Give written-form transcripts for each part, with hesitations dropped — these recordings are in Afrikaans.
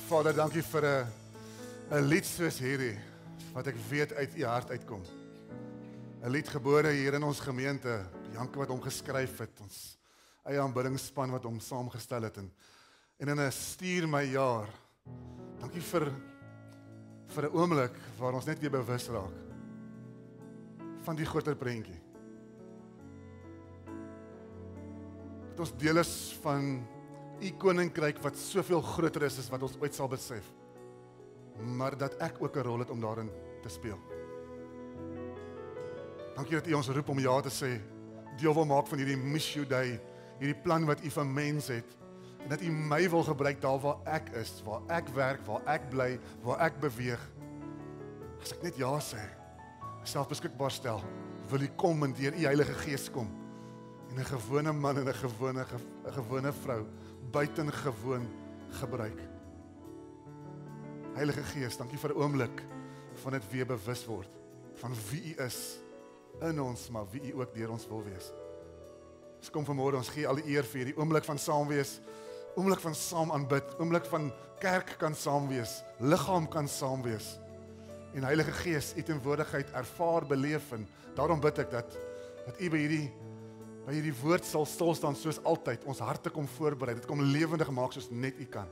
Vader, dankie vir 'n lied soos hierdie, wat ek weet uit u hart uitkom. 'n Lied gebore hier in ons gemeente, Bianca wat hom geskryf het, ons eie aanbiddingsspan wat hom saamgestel het, en in 'n stuur my jaar. Dankie vir 'n oomblik waar ons net weer bewus raak van die groter prentjie. Dat ons deel is van u koninkryk wat soveel groter is as wat ons ooit sal besef. Maar dat ek ook 'n rol het om daarin te speel. Dankie dat u ons roep om ja te sê, deel wil maak van hierdie Miss You Day, hierdie plan wat u vir mens het, en dat u my wil gebruik daar waar ek is, waar ek werk, waar ek bly, waar ek beweeg. As ek net ja sê, myself beskikbaar stel, wil u kom en deur u Heilige Gees kom, en 'n gewone man en 'n gewone vrou buitengewoon gebruik. Heilige Gees, dankie vir 'n oomblik van dit weer bewus word van wie u is in ons, maar wie u ook deur ons wil wees. Ons kom vanmôre, ons gee al die eer vir hierdie oomblik van saam wees, oomblik van saam aanbid, oomblik van kerk kan saam wees, liggaam kan saam wees. En Heilige Gees, u teenwoordigheid ervaar, beleef, en daarom bid ek dat u by hierdie woord sal stil staan soos altyd, ons harte kom voorberei, dit kom lewendig maak soos net u kan.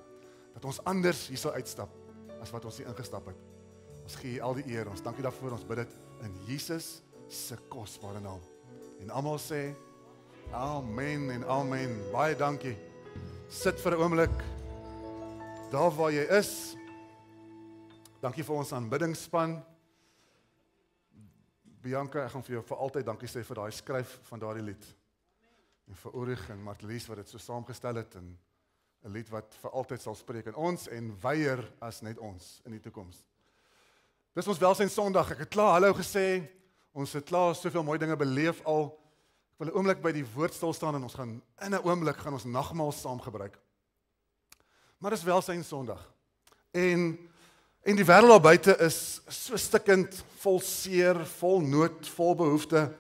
Dat ons anders hier sal uitstap as wat ons hier ingestap het. Ons gee u al die eer, ons dankie daarvoor, ons bid dit in Jesus se kosbare naam. En almal sê amen en amen. Baie dankie. Sit vir 'n oomblik daar waar jy is. Dankie vir ons aanbiddingsspan. Bianca, ek gaan vir jou vir altyd dankie sê vir daai skryf van daardie lied. En vir Ulrich en Martelies wat dit so saamgestel het, en 'n lied wat vir altyd sal spreek in ons en weier as net ons in die toekoms. Dis ons Welsyn Sondag. Ek het klaar hallo gesê. Ons het klaar soveel mooi dinge beleef al. Ek wil 'n oomblik by die woord stil staan en ons gaan in 'n oomblik gaan ons nagmaal saam gebruik. Maar dis Welsyn Sondag. En die wêreld daar buite is so stikkend, vol seer, vol nood, vol behoefte.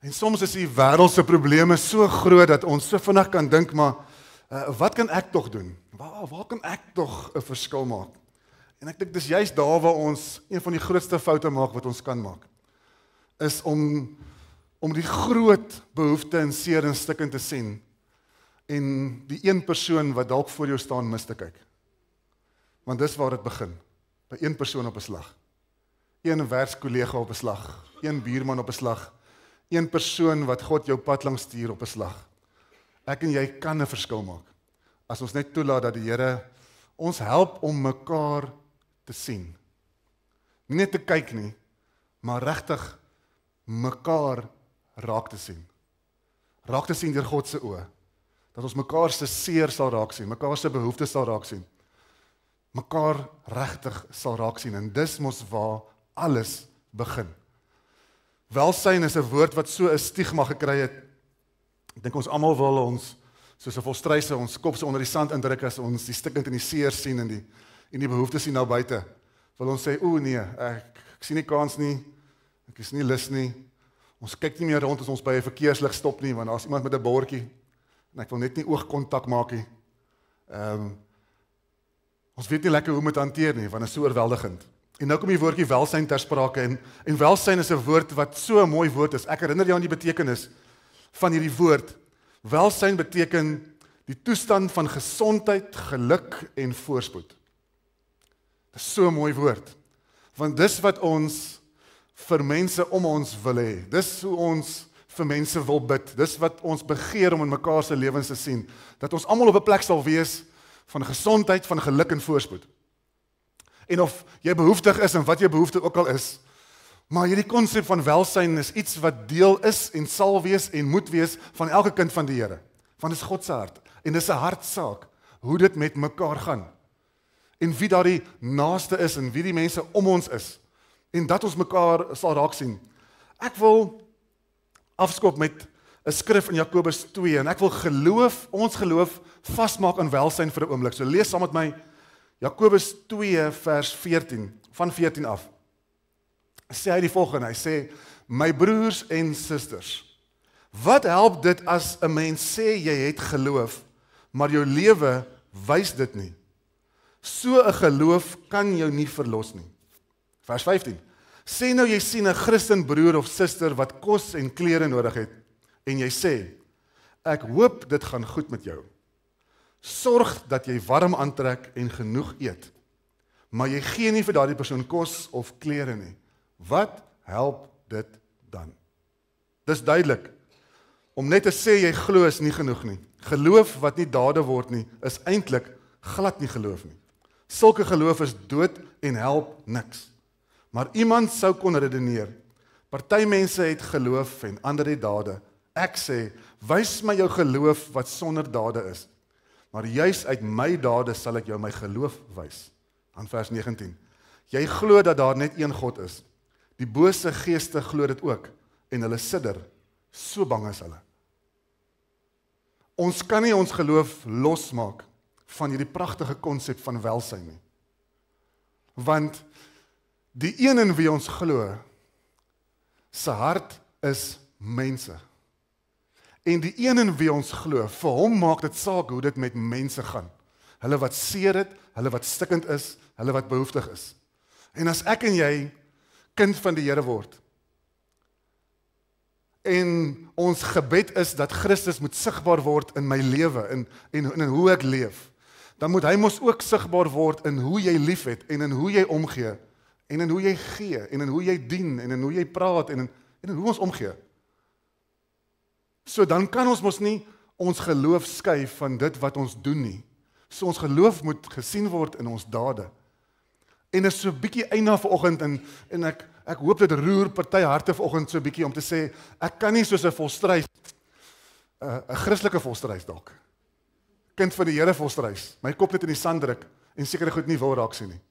En soms is die wêreld se probleme so groot dat ons so vinnig kan dink, maar wat kan ek tog doen? Waar kan ek tog 'n verskil maak? En ek dink dis juist daar waar ons een van die grootste foute maak wat ons kan maak, is om die groot behoefte en seer en stikkend te sien en die een persoon wat dalk voor jou staan mis te kyk. Want dis waar dit begin. By een persoon op 'n slag. Een werkskollega op 'n slag. Een buurman op 'n slag. Een persoon wat God jou pad langs stuur op 'n slag. Ek en jy kan 'n verskil maak as ons net toelaat dat die Here ons help om mekaar te sien. Nie net te kyk nie, maar regtig mekaar raak te sien. Raak te sien deur God se oë. Dat ons mekaar se seer sal raak sien, mekaar se behoeftes sal raak sien. Mekaar regtig sal raak sien, en dis mos waar alles begin. Welsyn is 'n woord wat so 'n stigma gekry het. Ek dink ons almal wil ons, soos 'n volstruise, ons kop so onder die sand indruk as ons die stikkend en die seer sien en die behoeftes sien nou buite. Wil ons sê, nee, ek sien nie kans nie, ek is nie lus nie. Ons kyk nie meer rond as ons by 'n verkeerslig stop nie, want daar's iemand met 'n bordjie en ek wil net nie oogkontak maak nie. Ons weet nie lekker hoe om dit hanteer nie, want dit is so oorweldigend. En nou kom die woordjie welsyn ter sprake, en welsyn is 'n woord wat so 'n mooi woord is. Ek herinner jou aan die betekenis van hierdie woord. Welsyn beteken die toestand van gesondheid, geluk en voorspoed. Dit is so 'n mooi woord, want dis wat ons vir mense om ons wil hê. Dis hoe ons vir mense wil bid. Dis wat ons begeer om in mekaar se lewens te sien. Dat ons almal op 'n plek sal wees van gesondheid, van geluk en voorspoed. En of jy behoeftig is en wat jou behoefte ook al is, maar hierdie konsep van welsyn is iets wat deel is en sal wees en moet wees van elke kind van die Here. Want dit is God se hart en dis 'n hartsaak hoe dit met mekaar gaan. En wie daardie naaste is en wie die mense om ons is. En dat ons mekaar sal raak sien. Ek wil afskop met 'n skrif in Jakobus 2 en ek wil ons geloof vasmaak aan welsyn vir 'n oomblik. So lees saam met my Jakobus 2 vers 14, van 14 af. Sê hy die volgende, hy sê, my broers en susters, wat help dit as 'n mens sê jy het geloof, maar jou lewe wys dit nie? So 'n geloof kan jou nie verlos nie. Vers 15. Sê nou jy sien 'n Christen broer of suster wat kos en klere nodig het en jy sê, ek hoop dit gaan goed met jou. Sorg dat jy warm aantrek en genoeg eet. Maar jy gee nie vir daardie persoon kos of klere nie. Wat help dit dan? Dis duidelik. Om net te sê jy glo is nie genoeg nie. Geloof wat nie dade word nie, is eintlik glad nie geloof nie. Sulke geloof is dood en help niks. Maar iemand sou kon redeneer. Party mense het geloof en ander het dade. Ek sê, wys my jou geloof wat sonder dade is. Maar juis uit my dade sal ek jou my geloof wys. Aan vers 19. Jy glo dat daar net een God is. Die bose geeste glo dit ook en hulle sidder. So bang is hulle. Ons kan nie ons geloof losmaak van hierdie pragtige konsep van welsyn nie. Want die een in wie ons glo, se hart is mense. En die een in wie ons glo, vir hom maak dit saak hoe dit met mense gaan. Hulle wat seer het, hulle wat stikkend is, hulle wat behoeftig is. En as ek en jy kind van die Here word, en ons gebed is dat Christus moet sigbaar word in my lewe, en hoe ek leef, dan moet hy mos ook sigbaar word in hoe jy liefhet, en in hoe jy omgee, en in hoe jy gee, en in hoe jy dien, en in hoe jy praat, en in hoe ons omgee. So dan kan ons mos nie ons geloof skei van dit wat ons doen nie. So ons geloof moet gesien word in ons dade. En is so bietjie eina vanoggend en ek hoop dit roer party harte vanoggend so bietjie om te sê, ek kan nie soos 'n volstrys, 'n Christelike volstrys dalk, kind van die Here volstrys, my kop net in die sand druk en sekere goed nie wil raak sien nie.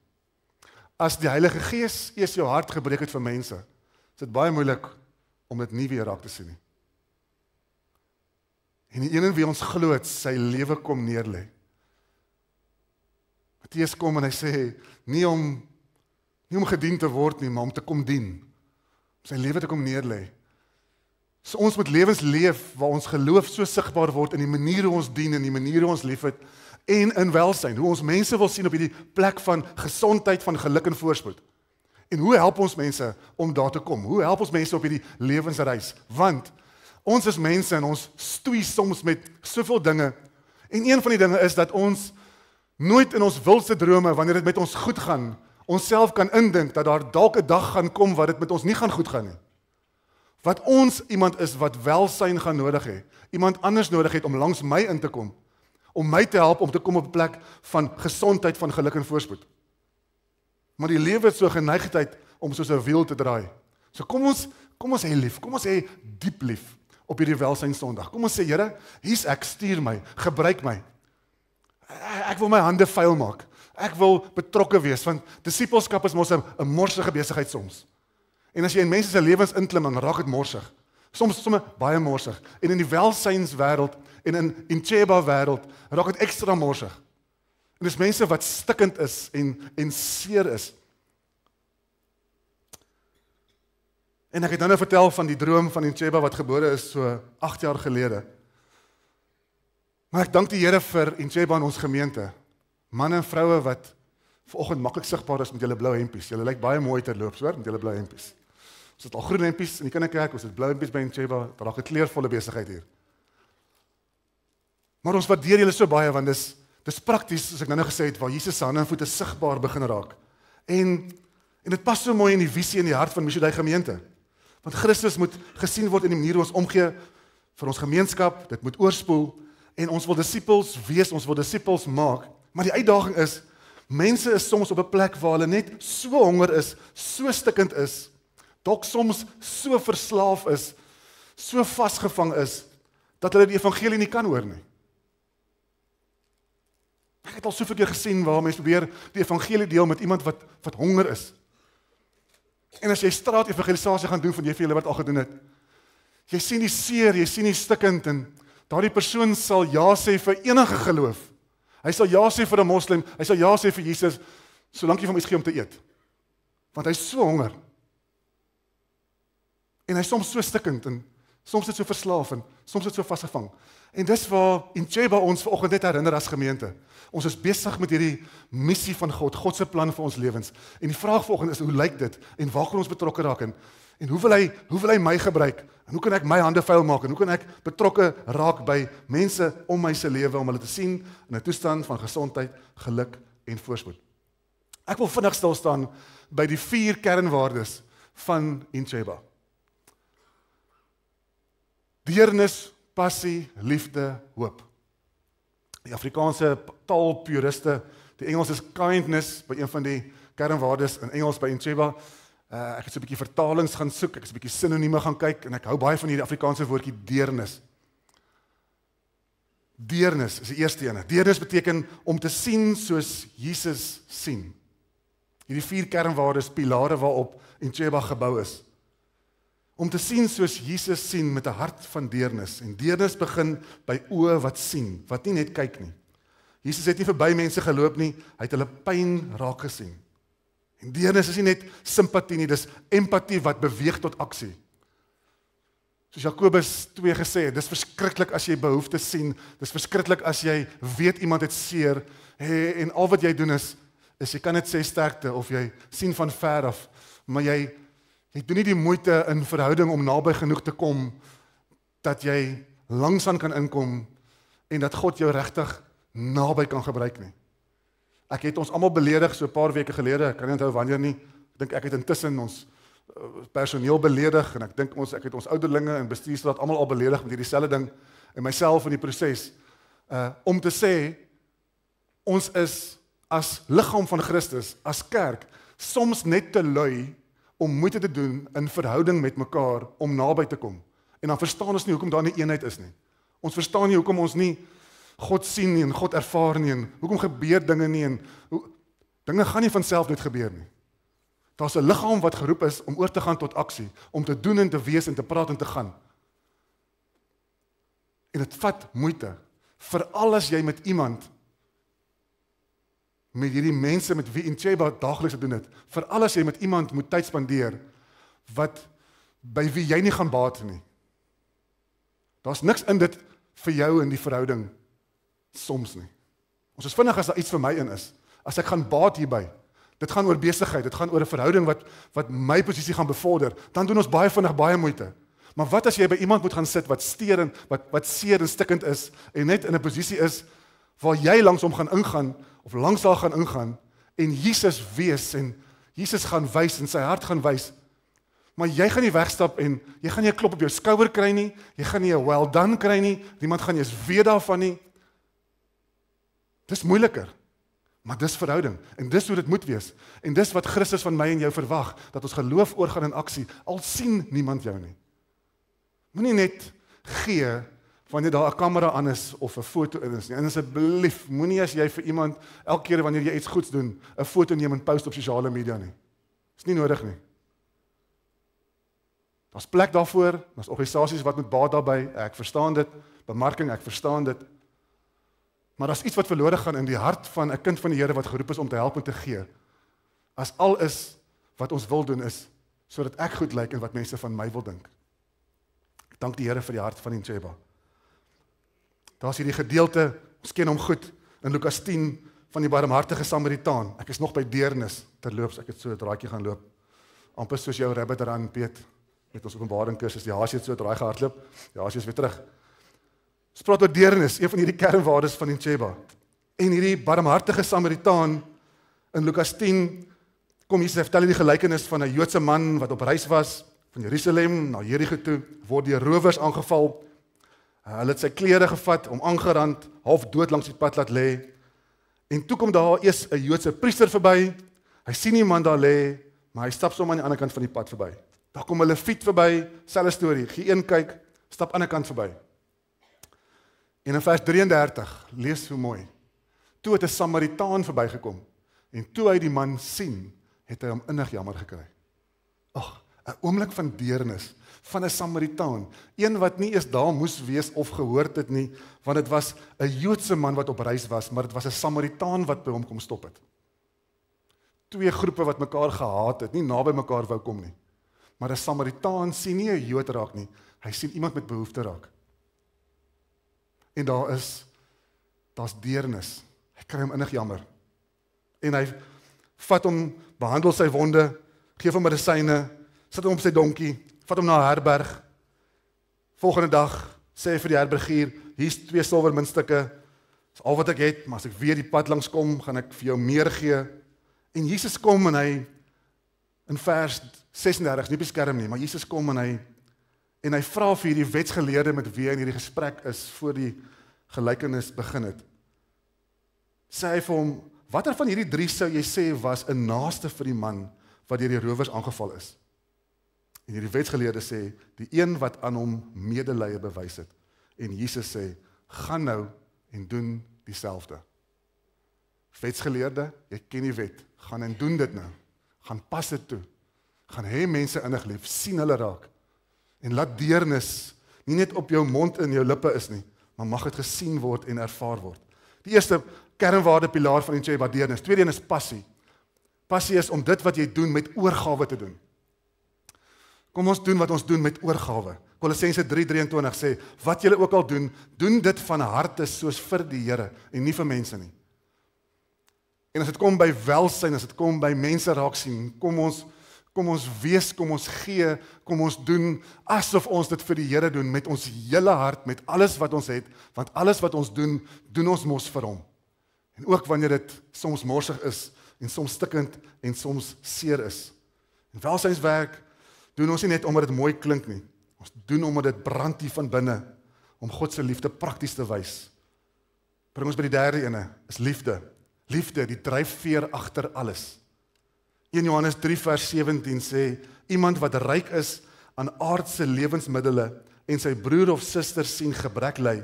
As die Heilige Gees eers jou hart gebreek het vir mense, is dit baie moeilik om dit nie weer raak te sien nie. En die een in wie ons glo het, sy lewe kom neerlê. Matteus kom en hy sê, nie om gedien te word nie, maar om te kom dien. Om sy lewe te kom neerlê. So ons moet lewens leef waar ons geloof so sigbaar word in die manier hoe ons dien, in die manier hoe ons liefhet, en in welsyn, hoe ons mense wil sien op hierdie plek van gesondheid, van geluk en voorspoed. En hoe help ons mense om daar te kom? Hoe help ons mense op hierdie lewensreis? Want ons is mense en ons stoei soms met soveel dinge. En een van die dinge is dat ons nooit in ons wildste drome, wanneer dit met ons goed gaan, onsself kan indink dat daar dalk 'n dag gaan kom waar dit met ons nie gaan goed gaan nie. Wat ons iemand is wat welsyn gaan nodig hê. Iemand anders nodig het om langs my in te kom. Om my te help om te kom op 'n plek van gesondheid, van geluk en voorspoed. Maar die lewe het so geneigtheid om soos 'n wiel te draai. So kom ons hê lief, kom ons hê diep lief op hierdie welsyn Sondag. Kom ons sê, Here, hier's ek, stuur my, gebruik my. Ek wil my hande vuil maak. Ek wil betrokke wees, want disippelskap is mos 'n morsige besigheid soms. En as jy in mense se lewens inklim, dan raak dit morsig. Soms baie morsig. En in die welsynswêreld en in Cheba wêreld raak dit ekstra morsig. En dis mense wat stikkend is en seer is. En ek het nou vertel van die droom van Cheba wat gebore is so 8 jaar gelede. Maar ek dank die Here vir Cheba in ons gemeente. Manne en vroue wat vanoggend maklik sigbaar is met julle blou hempies. Julle lyk baie mooi te loop, hoor, met julle blou hempies. Ons het al groen hempies in die kinderkerk, ons het blou hempies by Cheba, daar raak 'n kleurvolle besigheid hier. Maar ons waardeer julle so baie want dis prakties, soos ek nou gesê het, waar Jesus se hande en voete sigbaar begin raak. En dit pas so mooi in die visie en die hart van Missionary gemeente. Want Christus moet gesien word in die manier hoe ons omgee vir ons gemeenskap, dit moet oorspoel en ons wil disippels wees, ons wil disippels maak. Maar die uitdaging is, mense is soms op 'n plek waar hulle net so honger is, so stikkend is, dalk soms so verslaaf is, so vasgevang is, dat hulle die evangelie nie kan hoor nie. Ek het al soveel keer gesien waar mense probeer die evangelie deel met iemand wat honger is. En as jy straat evangelisasie gaan doen van jy vir julle wat al gedoen het, jy sien die seer, jy sien die stikkend en daardie persoon sal ja sê vir enige geloof. Hy sal ja sê vir 'n moslim, hy sal ja sê vir Jesus, solank jy vir hom iets gee om te eet. Want hy is so honger. En hy is soms so stikkend en Soms is dit so verslaaf en soms is dit so vasgevang. En dis waar Incheba ons vanoggend net herinner as gemeente. Ons is besig met hierdie missie van God, God se plan vir ons lewens. En die vraag vanoggend is, hoe lyk dit? En waar kan ons betrokke raak in? En hoe wil hy my gebruik? En hoe kan ek my hande vuil maak? En hoe kan ek betrokke raak by mense om my se lewe, om hulle te sien in 'n toestand van gesondheid, geluk en voorspoed? Ek wil vinnig stil staan by die 4 kernwaardes van Incheba. Deernis, passie, liefde, hoop. Die Afrikaanse taalpuriste, die Engels is kindness by een van die kernwaardes in Engels by Incheba. Ek het so 'n bietjie vertalings gaan soek, ek het so 'n bietjie sinonieme gaan kyk en ek hou baie van hierdie Afrikaanse woordjie deernis. Deernis is die eerste ene. Deernis beteken om te sien soos Jesus sien. Hierdie 4 kernwaardes, pilare waarop Incheba gebou is. Om te sien soos Jesus sien met 'n hart van deernis. En deernis begin by oë wat sien, wat nie net kyk nie. Jesus het nie verby mense geloop nie, hy het hulle pyn raak gesien. En deernis is nie net simpatie nie, dis empatie wat beweeg tot aksie. Soos Jakobus 2 gesê het, dis verskriklik as jy behoeftes sien, dis verskriklik as jy weet iemand het seer, en al wat jy doen is jy kan net sê sterkte, of jy sien van ver af, maar jy doen nie die moeite in verhouding om naby genoeg te kom, dat jy langsaan kan inkom, en dat God jou regtig naby kan gebruik nie. Ek het ons almal beledig so 'n paar weke gelede, ek kan nie onthou wanneer nie, ek dink ek het intussen ons personeel beledig, en ek dink ek het ons ouderlinge en bestuursraad almal al beledig met hierdie selfde ding, en myself in die proses, om te sê, ons is as liggaam van Christus, as kerk, soms net te lui, om moeite te doen in verhouding met mekaar, om naby te kom. En dan verstaan ons nie hoekom daar nie eenheid is nie. Ons verstaan nie hoekom ons nie God sien nie, en God ervaar nie, en hoekom gebeur dinge nie, en dinge gaan nie van self net gebeur nie. Daar's 'n liggaam wat geroep is om oor te gaan tot aksie, om te doen en te wees en te praat en te gaan. En dit vat moeite, veral as jy met iemand, met hierdie mense met wie Incheba daagliks te doen het, veral as jy met iemand moet tyd spandeer, by wie jy nie gaan baat nie. Daar's niks in dit vir jou in die verhouding, soms nie. Ons is vinnig as daar iets vir my in is, as ek gaan baat hierby, dit gaan oor besigheid, dit gaan oor 'n verhouding wat my posisie gaan bevorder, dan doen ons baie vinnig baie moeite. Maar wat as jy by iemand moet gaan sit wat steur en wat seer en stikkend is, en net in 'n posisie is, waar jy langs hom gaan ingaan, of langs haar gaan ingaan, en Jesus wees, en Jesus gaan wys, en sy hart gaan wys, maar jy gaan nie wegstap, en jy gaan nie 'n klop op jou skouer kry nie, jy gaan nie 'n well done kry nie, niemand gaan nie eens weet daarvan nie. Dis moeiliker, maar dis verhouding, en dis hoe dit moet wees, en dis wat Christus van my en jou verwag, dat ons geloof oorgaan in aksie, al sien niemand jou nie. Moenie net gee, wanneer daar 'n kamera aan is, of 'n foto in is nie, en asseblief, moenie as jy vir iemand, elke keer wanneer jy iets goeds doen, 'n foto neem en post op sosiale media nie. Dis nie nodig nie. Daar's plek daarvoor, daar's organisasies wat moet baat daarbey, ek verstaan dit, bemarking, ek verstaan dit, maar daar's iets wat verlore gaan in die hart van 'n kind van die Here wat geroep is om te help en te gee, as al is wat ons wil doen is, sodat ek goed lyk en wat mense van my wil dink. Ek dank die Here vir die hart van Incheba. Daar's hierdie gedeelte, ons ken hom goed, in Lukas 10, van die barmhartige Samaritaan. Ek is nog by deernis, terloops, ek het so 'n draadjie gaan loop, amper soos jou rabbit run, Piet, met ons openbaring kursus, die haasie het so 'n draai gehardloop, die haasie is weer terug. Ons praat oor deernis, een van hierdie kernwaardes van Incheba. En hierdie barmhartige Samaritaan, in Lukas 10, kom Jesus vertel die gelykenis van 'n Joodse man wat op reis was, van Jerusalem na Jerigo toe, word deur rowers aangeval. Hulle het sy klere gevat, hom aangerand, half dood langs die pad laat lê. En toe kom daar eers 'n Joodse priester verby. Hy sien iemand daar lê, maar hy stap sommer aan die ander kant van die pad verby. Daar kom 'n leviet verby, selfde storie. Gee een kyk, stap aan die ander kant verby. En in vers 33, lees hoe mooi. Toe het 'n Samaritaan verbygekom, en toe hy die man sien, het hy hom innig jammer gekry. Ag, 'n oomblik van deernis, van 'n Samaritaan, een wat nie eens daar moes wees of gehoord het nie, want dit was 'n Joodse man wat op reis was, maar dit was 'n Samaritaan wat by hom kom stop het. Twee groepe wat mekaar gehaat het, nie naby mekaar wou kom nie. Maar 'n Samaritaan sien nie 'n Jood raak nie, Hy sien iemand met behoefte raak. En daar's deernis. Hy kry hom innig jammer. En hy vat hom, behandel sy wonde, geef hom medisyne, sit hom op sy donkie, vat hom na 'n herberg. Volgende dag sê hy vir die herbergier, hier's 2 silwer muntstukke, dis al wat ek het, maar as ek weer die pad langs kom, gaan ek vir jou meer gee. En Jesus kom en hy, in vers 36, nie op die skerm nie, maar Jesus kom en hy vra vir hierdie wetsgeleerde met wie hy in hierdie gesprek is, voor die gelykenis begin het. Sê hy vir hom, watter van hierdie 3 sou jy sê was 'n naaste vir die man wat deur die rowers aangeval is? En hierdie wetsgeleerde sê, die een wat aan hom medelee bewys het. En Jesus sê, gaan nou en doen dieselfde. Wetsgeleerde, jy ken die wet, gaan en doen dit nou. Gaan pas dit toe. Gaan hê mense innig lief, sien hulle raak. En laat deernis nie net op jou mond en jou lippe is nie, maar mag dit gesien word en ervaar word. Die eerste kernwaarde pilaar van Encheba, deernis. Tweede een is passie. Passie is om dit wat jy doen met oorgawe te doen. Kom ons doen wat ons doen met oorgawe. Kolossense 3:23 sê, wat julle ook al doen, doen dit van harte soos vir die Here en nie vir mense nie. En as dit kom by welsyn, as dit kom by mense raak sien, kom ons wees, kom ons gee, kom ons doen asof ons dit vir die Here doen met ons hele hart, met alles wat ons het, want alles wat ons doen, doen ons mos vir hom. En ook wanneer dit soms morsig is en soms stikkend en soms seer is. En welsynswerk doen ons nie net omdat dit mooi klink nie. Ons doen omdat dit brand hier van binne om God se liefde prakties te wys. Bring ons by die derde ene, is liefde. Liefde, die dryfveer agter alles. 1 Johannes 3 vers 17 sê, iemand wat ryk is aan aardse lewensmiddele en sy broer of suster sien gebrek ly,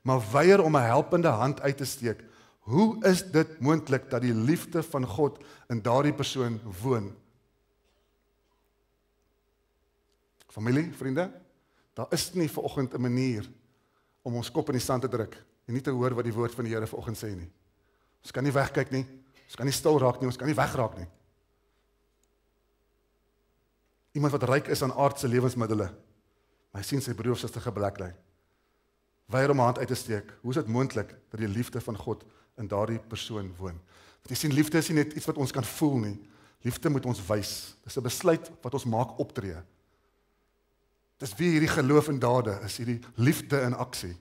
maar weier om 'n helpende hand uit te steek, hoe is dit moontlik dat die liefde van God in daardie persoon woon? Familie, vriende, daar is nie vanoggend 'n manier om ons kop in die sand te druk en nie te hoor wat die woord van die Here vanoggend sê nie. Ons kan nie wegkyk nie, ons kan nie stil raak nie, ons kan nie wegraak nie. Iemand wat ryk is aan aardse lewensmiddele, maar hy sien sy broer of suster gebrek ly. Weier om 'n hand uit te steek. Hoe is dit moontlik dat die liefde van God in daardie persoon woon? Want jy sien, liefde is nie net iets wat ons kan voel nie. Liefde moet ons wys. Dis 'n besluit wat ons maak optree. Dis wie hierdie geloof in dade is, hierdie liefde in aksie.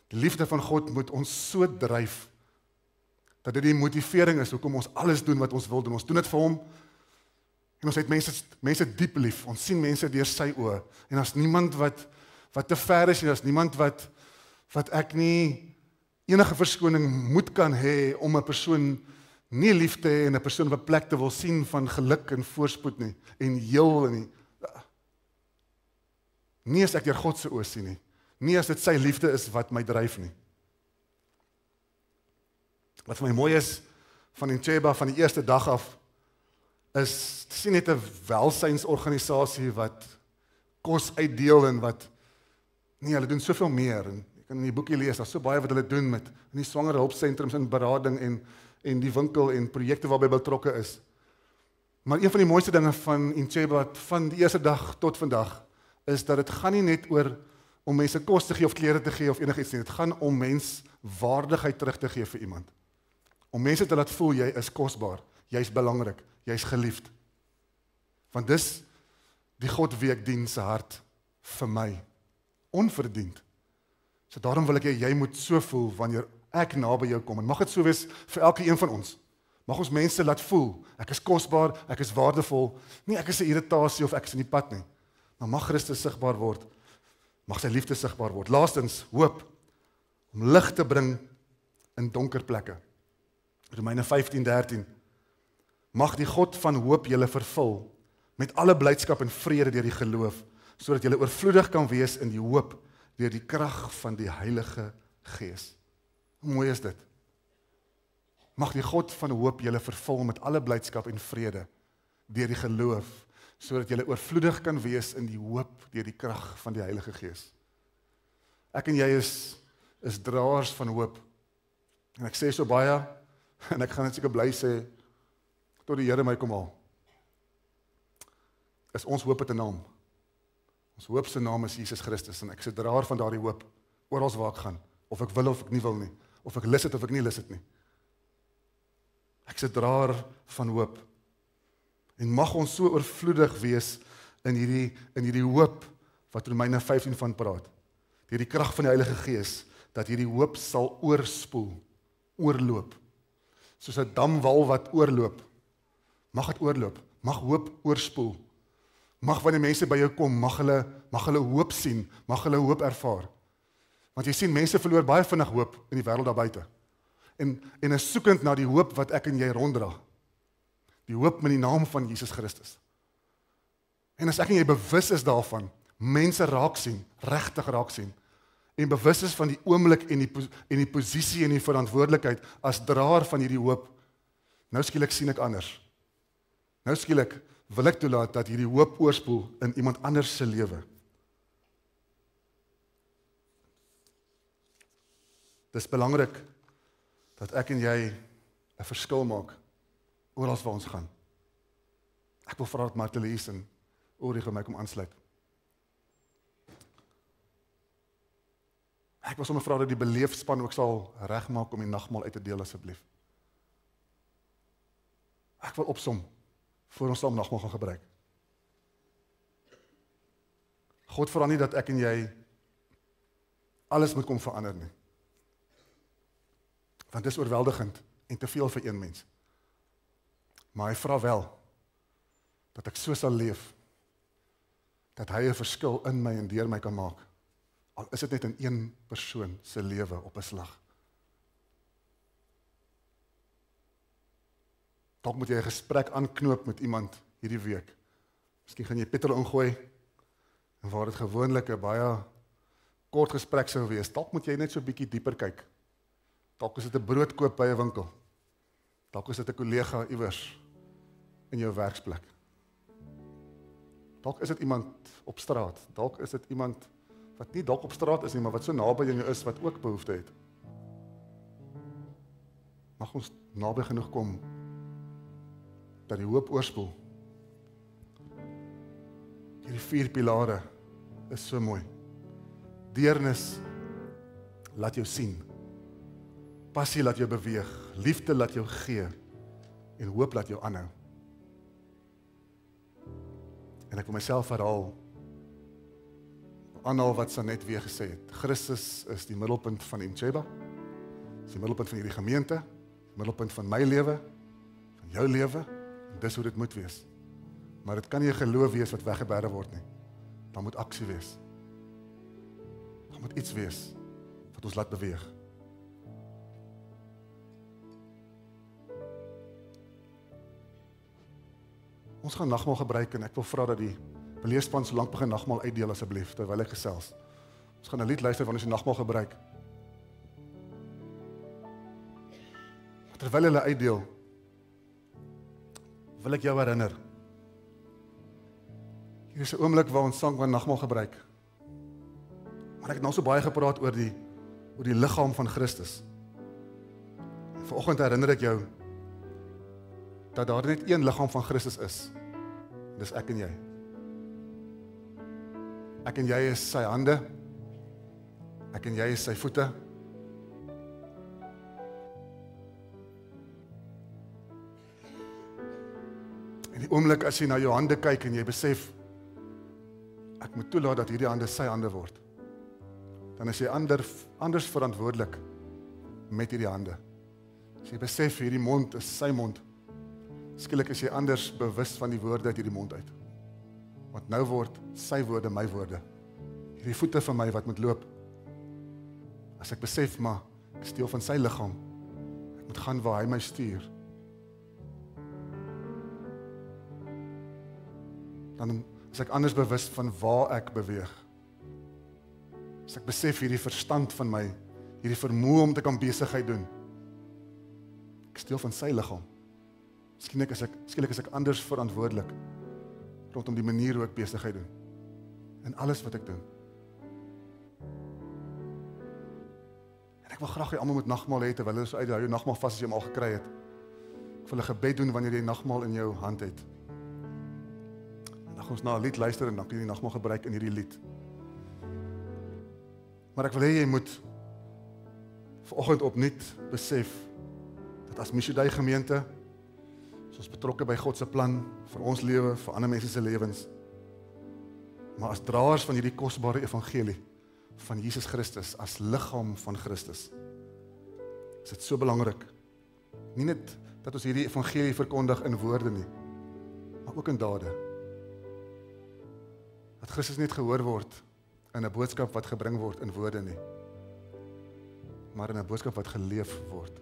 Die liefde van God moet ons so dryf dat dit die motivering is hoekom ons alles doen wat ons wil doen. Ons doen dit vir hom. En ons het mense diep lief. Ons sien mense deur sy oë. En as niemand wat te ver is, en as niemand wat ek nie enige verskoning moet kan hê om 'n persoon nie lief te hê en 'n persoon op 'n plek te wil sien van geluk en voorspoed nie en heel en nie as ek deur God se oë sien nie. Nie as dit sy liefde is wat my dryf nie. Wat vir my mooi is van Encheba van die eerste dag af is sien net 'n welsynsorganisasie wat kos uitdeel en wat nee, hulle doen soveel meer en jy kan in die boekie lees, daar's so baie wat hulle doen met in die swanger hulpsentrums en berading en die winkel en projekte waarby betrokke is. Maar een van die mooiste dinge van Encheba van die eerste dag tot vandag is dat dit gaan nie net oor om mense kos te gee of klere te gee of enigiets nie. Dit gaan om menswaardigheid terug te gee vir iemand. Om mense te laat voel jy is kosbaar, jy's belangrik, jy's geliefd. Want dis die God wie ek dien se hart vir my. Onverdiend. So daarom wil ek jy moet so voel wanneer ek naby jou kom. En mag dit so wees vir elke een van ons. Mag ons mense laat voel, ek is kosbaar, ek is waardevol. Nie ek is 'n irritasie of ek is in die pad nie. Maar mag Christus sigbaar word. Mag sy liefde sigbaar word. Laastens, hoop. Om lig te bring in donker plekke. Romeine 15:13. Mag die God van hoop julle vervul met alle blydskap en vrede deur die geloof, sodat julle oorvloedig kan wees in die hoop deur die krag van die Heilige Gees. Hoe mooi is dit? Mag die God van hoop julle vervul met alle blydskap en vrede deur die geloof, sodat julle oorvloedig kan wees in die hoop deur die krag van die Heilige Gees. Ek en jy is draers van hoop. En ek sê so baie, en ek gaan net seker bly sê, tot die Here my kom haal. Is ons hoop het 'n naam. Ons hoop se naam is Jesus Christus en ek is 'n draer van daardie hoop oral waar ek gaan, of ek wil of ek nie wil nie, of ek lus dit of ek nie lus dit nie. Ek is 'n draer van hoop. En mag ons so oorvloedig wees in hierdie hoop wat Romeine 15 van praat. Deur die krag van die Heilige Gees dat hierdie hoop sal oorspoel, oorloop. Soos 'n damwal wat oorloop. Mag dit oorloop, mag hoop oorspoel. Mag wanneer mense by jou kom, mag hulle hoop sien, mag hulle hoop ervaar. Want jy sien, mense verloor baie vinnig hoop in die wêreld daar buite. En is soekend na die hoop wat ek en jy ronddra. Die hoop met die naam van Jesus Christus. En as ek en jy bewus is daarvan, mense raak sien, regtig raak sien, en bewus is van die oomblik en die posisie en die verantwoordelikheid as draer van hierdie hoop, nou skielik sien ek anders. Nou skielik wil ek toelaat dat hierdie hoop oorspoel in iemand anders se lewe. Dis belangrik dat ek en jy 'n verskil maak oral waar ons gaan. Ek wil vra dat Martelies en Ulrich my kom aansluit. Ek wil sommer vra dat die beleefspan ook sal regmaak om die nagmaal uit te deel asseblief. Ek wil opsom voor ons saam nagmaal gaan gebruik. God vra nie dat ek en jy alles moet kom verander nie. Want dit is oorweldigend en te veel vir een mens. Maar hy vra wel dat ek so sal leef dat hy 'n verskil in my en deur my kan maak. Al is dit net in een persoon se lewe op 'n slag. Dalk moet jy 'n gesprek aanknoop met iemand hierdie week. Miskien gaan jy petrol ingooi en waar dit gewoonlik 'n baie kort gesprek sou wees, dalk moet jy net so 'n bietjie dieper kyk. Dalk is dit 'n brood koop by 'n winkel. Dalk is dit 'n kollega iewers in jou werksplek. Dalk is dit iemand op straat. Dalk is dit iemand wat nie dalk op straat is nie, maar wat so naby aan jou is wat ook behoefte het. Mag ons naby genoeg kom dat die hoop oorspoel. Hierdie 4 pilare is so mooi. Deernis laat jou sien. Passie laat jou beweeg. Liefde laat jou gee. En hoop laat jou aanhou. En ek wil myself aanhaal wat Sanet weer gesê het. Christus is die middelpunt van Encheba. Is die middelpunt van hierdie gemeente. Die middelpunt van my lewe. Van jou lewe. En dis hoe dit moet wees. Maar dit kan nie 'n geloof wees wat weggeberre word nie. Daar moet aksie wees. Daar moet iets wees wat ons laat beweeg. Ons gaan nagmaal gebruik en ek wil vra dat die beleefspan so lank begin nagmaal uitdeel asseblief terwyl ek gesels. Ons gaan 'n lied luister wanneer ons die nagmaal gebruik. Terwyl hulle uitdeel, wil ek jou herinner. Hier is 'n oomblik waar ons sang van nagmaal gebruik. Maar ek het nou so baie gepraat oor die liggaam van Christus. En vanoggend herinner ek jou dat daar net een liggaam van Christus is. Dis ek en jy. Ek en jy is sy hande. Ek en jy is sy voete. En die oomblik as jy na jou hande kyk en jy besef, ek moet toelaat dat hierdie hande sy hande word, dan is jy anders verantwoordelik met hierdie hande. As jy besef hierdie mond is sy mond, skielik is jy anders bewus van die woorde uit hierdie mond uit. Want nou word sy woorde my woorde. Hierdie voete van my wat moet loop. As ek besef, maar ek is deel van sy liggaam. Ek moet gaan waar hy my stuur. Dan is ek anders bewus van waar ek beweeg. As ek besef hierdie verstand van my, hierdie vermoë om te kan besigheid doen. Ek is deel van sy liggaam. Skielik is ek anders verantwoordelik rondom die manier hoe ek besigheid doen. En alles wat ek doen. En ek wil graag hê almal moet nagmaal hê terwyl hulle so uit jou nagmaal vas as jy hom al gekry het. Ek wil 'n gebed doen wanneer jy nagmaal in jou hand het. En dan ons na 'n lied luister en dan kan jy die nagmaal gebruik in hierdie lied. Maar ek wil hê jy moet vanoggend opnuut besef dat as Missionary gemeente is ons betrokke by God se plan vir ons lewe, vir ander mense se lewens. Maar as draers van hierdie kosbare evangelie van Jesus Christus as liggaam van Christus, is dit so belangrik. Nie net dat ons hierdie evangelie verkondig in woorde nie, maar ook in dade. Dat Christus niet gehoor word in 'n boodskap wat gebring word in woorde nie, maar in 'n boodskap wat geleef word.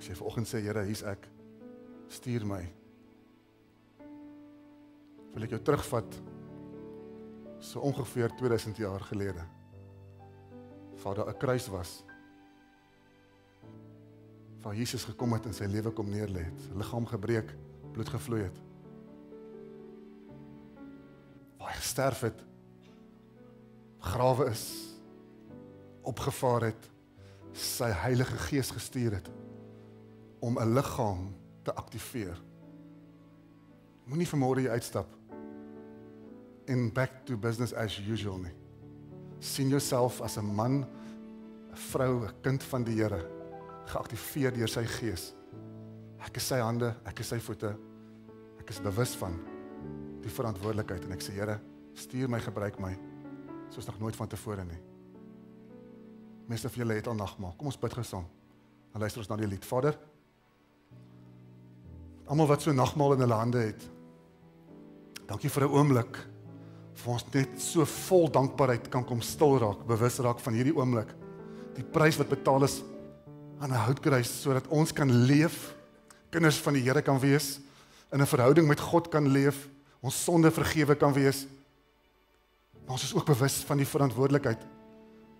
As jy vanoggend sê, Here, hier's ek, stuur my, wil ek jou terugvat so ongeveer 2000 jaar gelede, waar daar 'n kruis was, waar Jesus gekom het en sy lewe kom neerlê het, liggaam gebreek, bloed gevloei het, waar hy gesterf het, begrawe is, opgevaar het, sy Heilige Gees gestuur het, om 'n liggaam te aktiveer. Moenie vanmôre jy uitstap en back to business as usual nie. Sien jouself as 'n man, 'n vrou, 'n kind van die Here, geaktiveer deur sy Gees. Ek is sy hande, ek is sy voete, ek is bewus van die verantwoordelikheid en ek sê, Here, stuur my, gebruik my, soos nog nooit van tevore nie. Meeste van julle het al nagmaal. Kom ons bid gou saam. Dan luister ons na die lied. Vader, almal wat so nagmaal in hulle hande het, dankie vir 'n oomblik, vir ons net so vol dankbaarheid kan kom stil raak, bewus raak van hierdie oomblik, die prys wat betaal is aan 'n houtkruis, sodat ons kan leef, kinders van die Here kan wees, in 'n verhouding met God kan leef, ons sonde vergewe kan wees, maar ons is ook bewus van die verantwoordelikheid,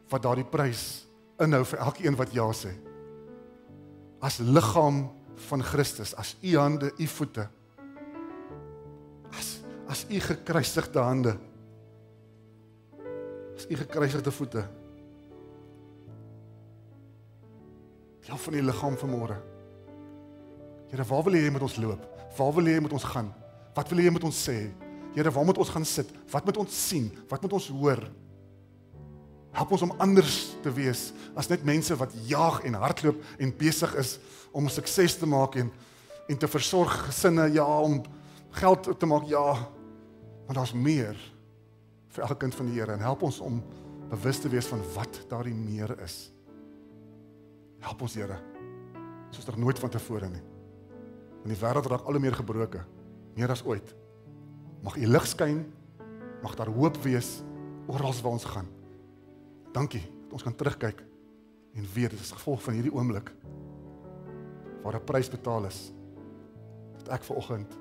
wat daardie prys inhou vir elkeen wat ja sê. As liggaam van Christus, as u hande, u voete, as u gekruisigde hande, as u gekruisigde voete, deel van die liggaam vanmôre. Here, waar wil jy met ons loop? Waar wil jy met ons gaan? Wat wil jy met ons sê? Here, waar moet ons gaan sit? Wat moet ons sien? Wat moet ons hoor? Help ons om anders te wees, as net mense wat jaag en hardloop en besig is om sukses te maak en te versorg gesinne, ja, om geld te maak, ja, maar daar's meer vir elke kind van die Here, en help ons om bewus te wees van wat daardie meer is. Help ons, Here, soos nog nooit van tevore nie. In die wêreld raak al hoe meer gebroke, meer as ooit. Mag u lig skyn, mag daar hoop wees oral waar ons gaan. Dankie dat ons kan terugkyk en weet dit is gevolg van hierdie oomblik waar 'n prys betaal is, dat ek vanoggend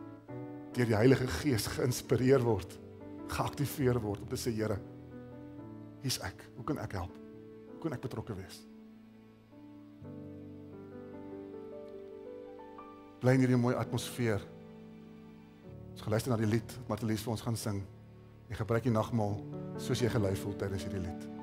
deur die Heilige Gees geïnspireer word, geaktiveer word om te sê, Here, hier's ek, hoe kan ek help? Hoe kan ek betrokke wees? Bly in hierdie mooi atmosfeer. Ons geluister na die lied wat Martelies vir ons gaan sing. Jy gebruik die nagmaal soos jy gelei voel tydens hierdie lied.